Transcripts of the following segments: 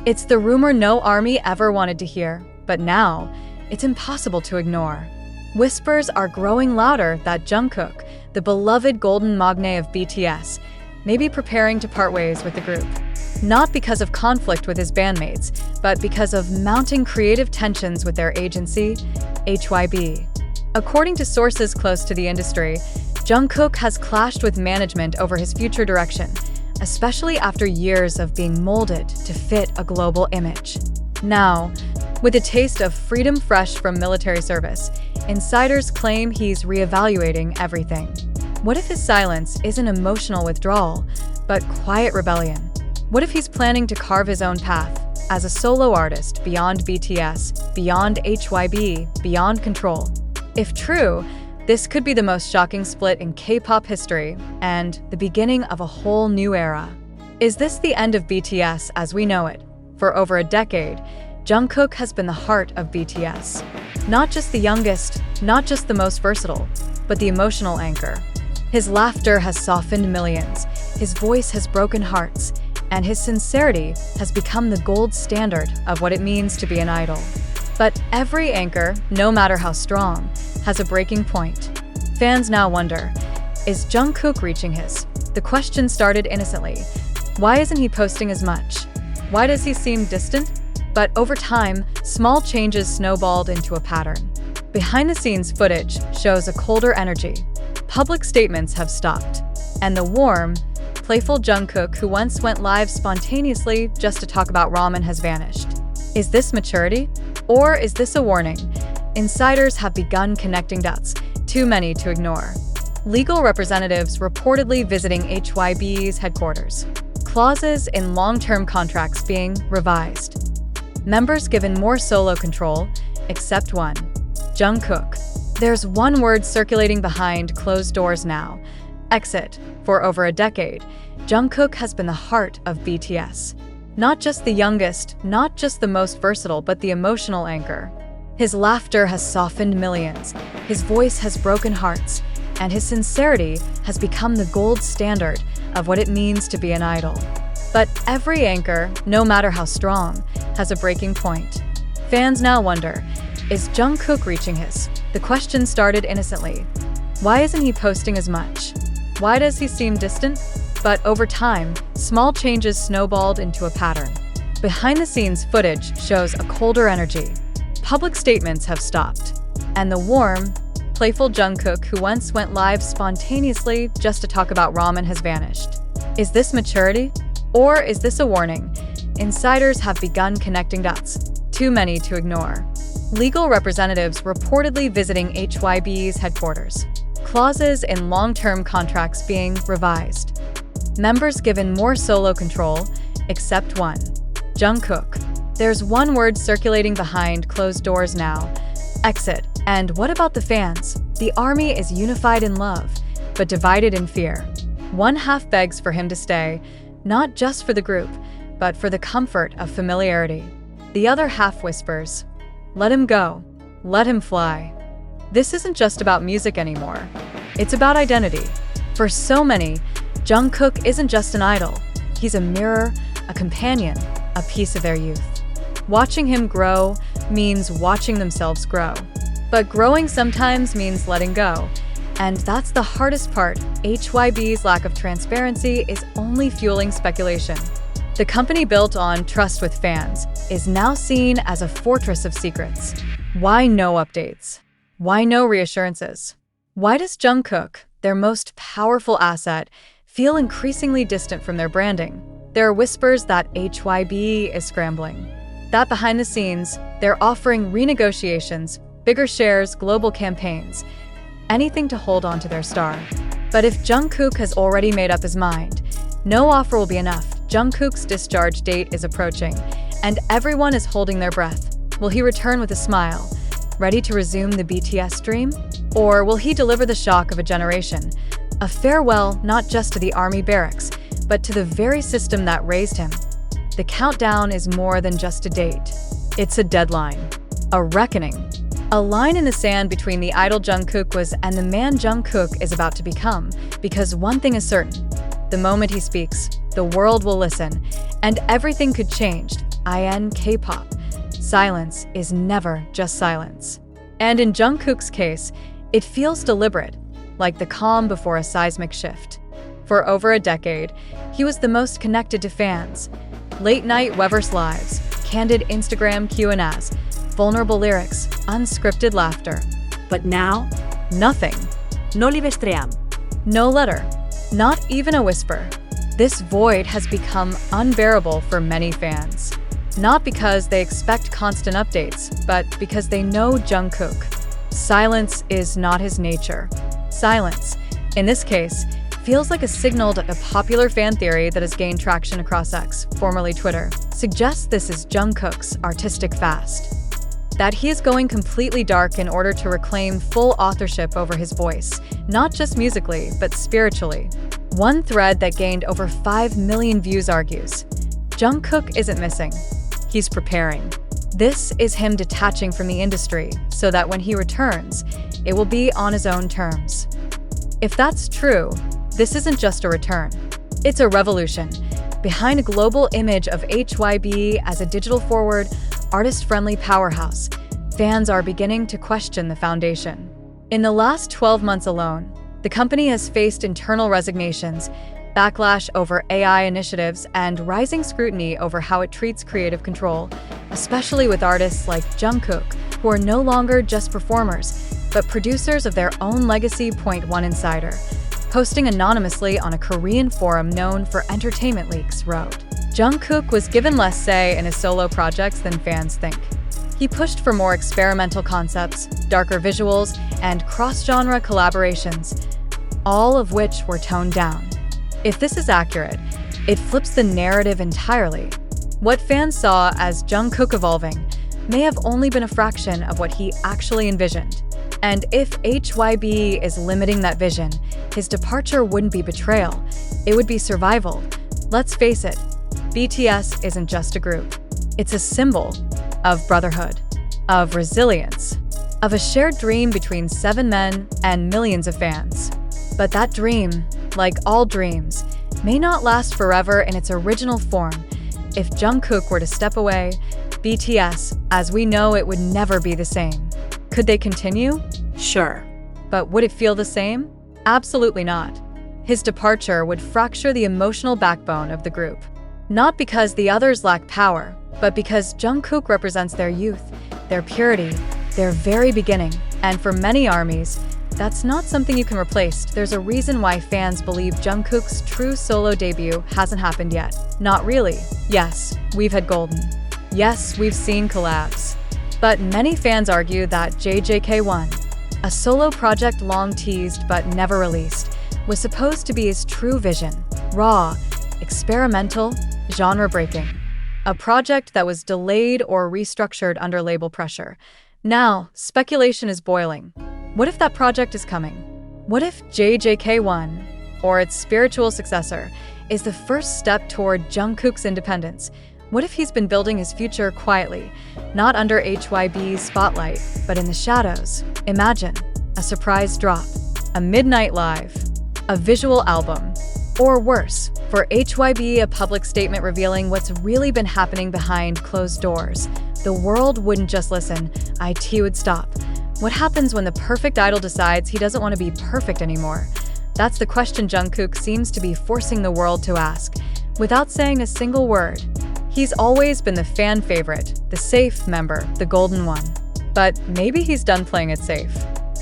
It's the rumor no army ever wanted to hear, but now, it's impossible to ignore. Whispers are growing louder that Jungkook, the beloved golden magne of BTS, may be preparing to part ways with the group. Not because of conflict with his bandmates, but because of mounting creative tensions with their agency, HYB. According to sources close to the industry, Jungkook has clashed with management over his future direction, especially after years of being molded to fit a global image. Now, with a taste of freedom fresh from military service, insiders claim he's reevaluating everything. What if his silence isn't emotional withdrawal, but quiet rebellion? What if he's planning to carve his own path as a solo artist beyond BTS, beyond HYB, beyond control? If true, this could be the most shocking split in K-pop history and the beginning of a whole new era. Is this the end of BTS as we know it? For over a decade, Jungkook has been the heart of BTS. Not just the youngest, not just the most versatile, but the emotional anchor. His laughter has softened millions, his voice has broken hearts, and his sincerity has become the gold standard of what it means to be an idol. But every anchor, no matter how strong, has a breaking point. Fans now wonder, is Jungkook reaching his? The question started innocently. Why isn't he posting as much? Why does he seem distant? But over time, small changes snowballed into a pattern. Behind-the-scenes footage shows a colder energy. Public statements have stopped. And the warm, playful Jungkook who once went live spontaneously just to talk about ramen has vanished. Is this maturity? Or is this a warning? Insiders have begun connecting dots, too many to ignore. Legal representatives reportedly visiting HYB's headquarters. Clauses in long-term contracts being revised. Members given more solo control, except one. Jungkook. There's one word circulating behind closed doors now. Exit. For over a decade, Jungkook has been the heart of BTS. Not just the youngest, not just the most versatile, but the emotional anchor. His laughter has softened millions, his voice has broken hearts, and his sincerity has become the gold standard of what it means to be an idol. But every anchor, no matter how strong, has a breaking point. Fans now wonder, is Jungkook reaching his? The question started innocently. Why isn't he posting as much? Why does he seem distant? But over time, small changes snowballed into a pattern. Behind-the-scenes footage shows a colder energy. Public statements have stopped. And the warm, playful Jungkook who once went live spontaneously just to talk about ramen has vanished. Is this maturity? Or is this a warning? Insiders have begun connecting dots, too many to ignore. Legal representatives reportedly visiting HYB's headquarters. Clauses in long-term contracts being revised. Members given more solo control, except one. Jungkook. There's one word circulating behind closed doors now. Exit. And what about the fans? The army is unified in love, but divided in fear. One half begs for him to stay, not just for the group, but for the comfort of familiarity. The other half whispers, let him go, let him fly. This isn't just about music anymore. It's about identity. For so many, Jungkook isn't just an idol. He's a mirror, a companion, a piece of their youth. Watching him grow means watching themselves grow. But growing sometimes means letting go. And that's the hardest part. HYB's lack of transparency is only fueling speculation. The company built on trust with fans is now seen as a fortress of secrets. Why no updates? Why no reassurances? Why does Jungkook, their most powerful asset, feel increasingly distant from their branding? There are whispers that HYB is scrambling. That behind the scenes, they're offering renegotiations, bigger shares, global campaigns, anything to hold on to their star. But if Jungkook has already made up his mind, no offer will be enough. Jungkook's discharge date is approaching, and everyone is holding their breath. Will he return with a smile, ready to resume the BTS dream? Or will he deliver the shock of a generation? A farewell not just to the army barracks, but to the very system that raised him. The countdown is more than just a date. It's a deadline, a reckoning. A line in the sand between the idol Jungkook was and the man Jungkook is about to become, because one thing is certain. The moment he speaks, the world will listen, and everything could change. K-pop. Silence is never just silence. And in Jungkook's case, it feels deliberate, like the calm before a seismic shift. For over a decade, he was the most connected to fans. Late-night Weverse lives, candid Instagram Q&As, vulnerable lyrics, unscripted laughter. But now, Nothing. no li vestriam. No letter. Not even a whisper. This void has become unbearable for many fans. Not because they expect constant updates, but because they know Jungkook. Silence is not his nature. Silence, in this case, feels like a signal that a popular fan theory that has gained traction across X, formerly Twitter, suggests this is Jungkook's artistic fast. That he is going completely dark in order to reclaim full authorship over his voice, not just musically, but spiritually. One thread that gained over 5 million views argues, Jungkook isn't missing. He's preparing. This is him detaching from the industry so that when he returns, it will be on his own terms. If that's true, this isn't just a return. It's a revolution. Behind a global image of HYB as a digital-forward, artist-friendly powerhouse, fans are beginning to question the foundation. In the last 12 months alone, the company has faced internal resignations, backlash over AI initiatives, and rising scrutiny over how it treats creative control, especially with artists like Jungkook, who are no longer just performers, but producers of their own legacy. One insider, posting anonymously on a Korean forum known for entertainment leaks, wrote, Jungkook was given less say in his solo projects than fans think. He pushed for more experimental concepts, darker visuals, and cross-genre collaborations, all of which were toned down. If this is accurate, it flips the narrative entirely. What fans saw as Jungkook evolving may have only been a fraction of what he actually envisioned. And if HYB is limiting that vision, his departure wouldn't be betrayal, it would be survival. Let's face it, BTS isn't just a group. It's a symbol of brotherhood, of resilience, of a shared dream between 7 men and millions of fans. But that dream, like all dreams, may not last forever in its original form. If Jungkook were to step away, BTS, as we know it, would never be the same. Could they continue? Sure. But would it feel the same? Absolutely not. His departure would fracture the emotional backbone of the group. Not because the others lack power, but because Jungkook represents their youth, their purity, their very beginning. And for many armies, that's not something you can replace. There's a reason why fans believe Jungkook's true solo debut hasn't happened yet. Not really. Yes, we've had Golden. Yes, we've seen collabs. But many fans argue that JJK1, a solo project long teased but never released, was supposed to be his true vision. Raw, experimental, genre-breaking. A project that was delayed or restructured under label pressure. Now, speculation is boiling. What if that project is coming? What if JJK1, or its spiritual successor, is the first step toward Jungkook's independence? What if he's been building his future quietly, not under HYB's spotlight, but in the shadows? Imagine a surprise drop, a midnight live, a visual album, or worse, for HYB, a public statement revealing what's really been happening behind closed doors. The world wouldn't just listen, IT would stop. What happens when the perfect idol decides he doesn't want to be perfect anymore? That's the question Jungkook seems to be forcing the world to ask, without saying a single word. He's always been the fan favorite, the safe member, the golden one. But maybe he's done playing it safe.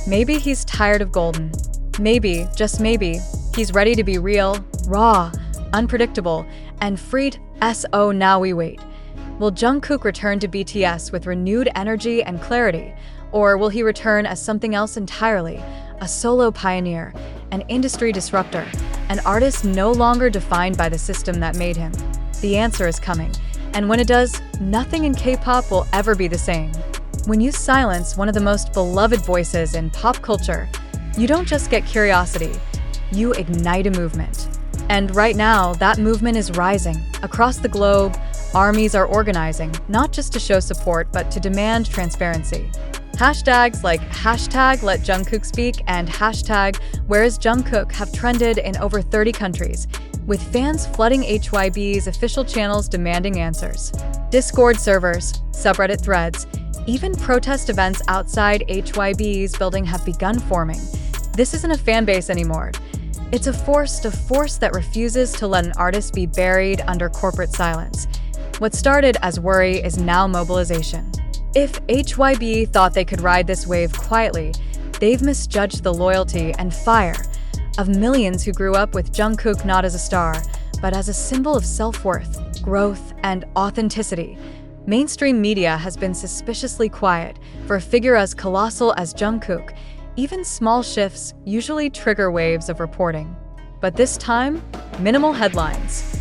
Maybe he's tired of golden. Maybe, just maybe, he's ready to be real, raw, unpredictable, and freed. So now we wait. Will Jungkook return to BTS with renewed energy and clarity? Or will he return as something else entirely, a solo pioneer, an industry disruptor, an artist no longer defined by the system that made him? The answer is coming, and when it does, nothing in K-pop will ever be the same. When you silence one of the most beloved voices in pop culture, you don't just get curiosity, you ignite a movement. And right now, that movement is rising. Across the globe, armies are organizing, not just to show support, but to demand transparency. Hashtags like #LetJungkook Speak and #WhereIsJungkook have trended in over 30 countries, with fans flooding HYB's official channels demanding answers. Discord servers, subreddit threads, even protest events outside HYB's building have begun forming. This isn't a fan base anymore. It's a force that refuses to let an artist be buried under corporate silence. What started as worry is now mobilization. If HYB thought they could ride this wave quietly, they've misjudged the loyalty and fire of millions who grew up with Jungkook not as a star, but as a symbol of self-worth, growth, and authenticity. Mainstream media has been suspiciously quiet for a figure as colossal as Jungkook. Even small shifts usually trigger waves of reporting. But this time, minimal headlines.